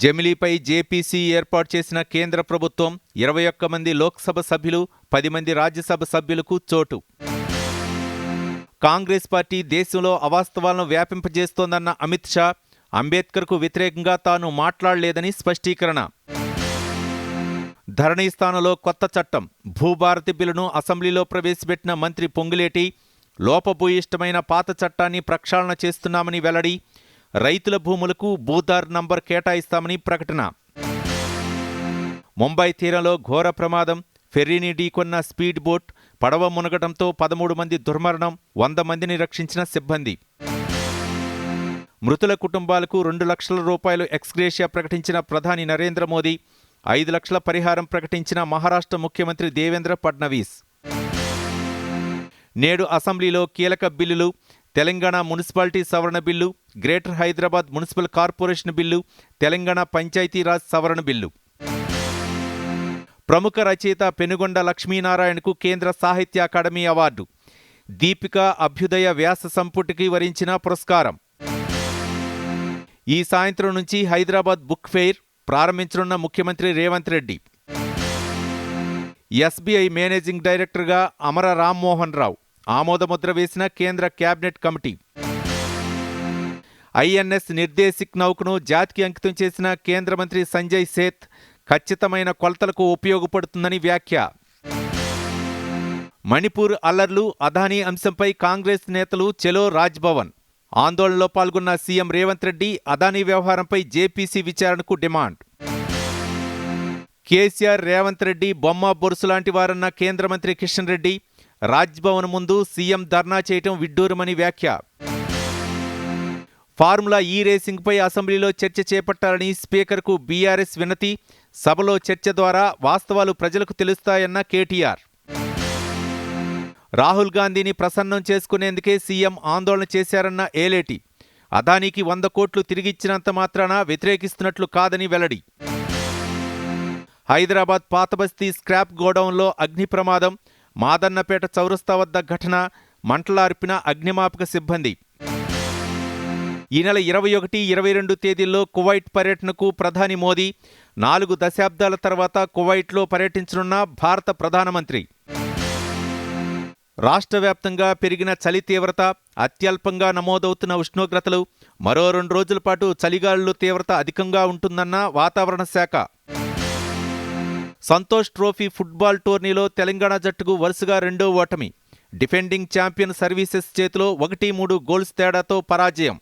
జమిలీపై JPC ఏర్పాటు చేసిన కేంద్ర ప్రభుత్వం 21 మంది లోక్సభ సభ్యులు, 10 మంది రాజ్యసభ సభ్యులకు చోటు. కాంగ్రెస్ పార్టీ దేశంలో అవాస్తవాలను వ్యాపింపజేస్తోందన్న అమిత్ షా, అంబేద్కర్కు వ్యతిరేకంగా తాను మాట్లాడలేదని స్పష్టీకరణ. ధరణి స్థానంలో కొత్త చట్టం, భూభారతి బిల్లును అసెంబ్లీలో ప్రవేశపెట్టిన మంత్రి పొంగులేటి, లోపభూయిష్టమైన పాత చట్టాన్ని ప్రక్షాళన చేస్తున్నామని వెల్లడి. రైతుల భూములకు భూదార్ నంబర్ కేటాయిస్తామని ప్రకటన. ముంబై తీరంలో ఘోర ప్రమాదం, ఫెర్రీని ఢీకొన్న స్పీడ్ బోట్, పడవ మునగడంతో 13 మంది దుర్మరణం, 100 మందిని రక్షించిన సిబ్బంది. మృతుల కుటుంబాలకు 2 లక్షల రూపాయలు ఎక్స్గ్రేషియా ప్రకటించిన ప్రధాని నరేంద్ర మోదీ, 5 లక్షల పరిహారం ప్రకటించిన మహారాష్ట్ర ముఖ్యమంత్రి దేవేంద్ర ఫడ్నవీస్. నేడు అసెంబ్లీలో కీలక బిల్లులు. తెలంగాణ మున్సిపాలిటీ సవరణ bill, greater Hyderabad municipal corporation bill, Telangana Panchayati Raj సవరణ బిల్లు. ప్రముఖ రచయిత పెనుగొండ లక్ష్మీనారాయణకు కేంద్ర సాహిత్య అకాడమీ అవార్డు. దీపిక అభ్యుదయ వ్యాస సంపుటికి వరించిన పురస్కారం. ఈ సాయంత్రం నుంచి హైదరాబాద్ బుక్ ఫెయిర్ ప్రారంభించనున్న ముఖ్యమంత్రి రేవంత్ రెడ్డి. ఎస్బీఐ మేనేజింగ్ డైరెక్టర్గా అమర రామ్మోహన్ రావు ఆమోదముద్ర వేసిన కేంద్ర కేబినెట్ కమిటీ. ఐఎన్ఎస్ నిర్దేశిక్ నౌకను జాతికి అంకితం చేసిన కేంద్ర మంత్రి సంజయ్ సేత్, ఖచ్చితమైన కొలతలకు ఉపయోగపడుతుందని వ్యాఖ్య. మణిపూర్ అల్లర్లు, అదానీ అంశంపై కాంగ్రెస్ నేతలు చెలో రాజ్భవన్. ఆందోళనలో పాల్గొన్న సీఎం రేవంత్ రెడ్డి, అదానీ వ్యవహారంపై జేపీసీ విచారణకు డిమాండ్. కేసీఆర్, రేవంత్ రెడ్డి బొమ్మ బొరుసులాంటి వారన్న కేంద్ర మంత్రి కిషన్ రెడ్డి, రాజ్భవన్ ముందు సీఎం ధర్నా చేయటం విడ్డూరమని వ్యాఖ్య. ఫార్ములా ఈ రేసింగ్పై అసెంబ్లీలో చర్చ చేపట్టాలని స్పీకర్కు బీఆర్ఎస్ వినతి. సభలో చర్చ ద్వారా వాస్తవాలు ప్రజలకు తెలుస్తాయన్న కేటీఆర్. రాహుల్ గాంధీని ప్రసన్నం చేసుకునేందుకే సీఎం ఆందోళన చేశారన్న ఏలేటి. అదానీకి 100 కోట్లు తిరిగిచ్చినంత మాత్రాన వ్యతిరేకిస్తున్నట్లు కాదని వెల్లడి. హైదరాబాద్ పాతబస్తీ స్క్రాప్ గోడౌన్లో అగ్ని ప్రమాదం. మాదన్నపేట చౌరస్తా వద్ద ఘటన, మంటలార్పిన అగ్నిమాపక సిబ్బంది. ఈ నెల 21, 22 తేదీల్లో కువైట్ పర్యటనకు ప్రధాని మోదీ. 4 దశాబ్దాల తర్వాత కువైట్లో పర్యటించనున్న భారత ప్రధానమంత్రి. రాష్ట్ర వ్యాప్తంగా పెరిగిన చలి తీవ్రత, అత్యల్పంగా నమోదవుతున్న ఉష్ణోగ్రతలు. మరో 2 రోజుల పాటు చలిగాలుల తీవ్రత అధికంగా ఉంటుందన్న వాతావరణ శాఖ. సంతోష్ ట్రోఫీ ఫుట్బాల్ టోర్నీలో తెలంగాణ జట్టుకు వరుసగా 2వ ఓటమి. డిఫెండింగ్ ఛాంపియన్ సర్వీసెస్ చేతిలో 1-3 గోల్స్ తేడాతో పరాజయం.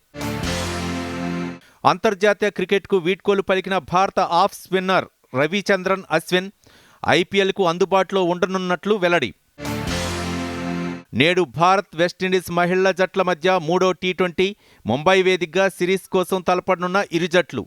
అంతర్జాతీయ క్రికెట్కు వీడ్కోలు పలికిన భారత ఆఫ్ స్పిన్నర్ రవిచంద్రన్ అశ్విన్ ఐపీఎల్కు అందుబాటులో ఉండనున్నట్లు వెల్లడి. నేడు భారత్, వెస్టిండీస్ మహిళల జట్ల మధ్య 3వ టీ20 ముంబై వేదికగా సిరీస్ కోసం తలపడనున్న ఇరు జట్లు.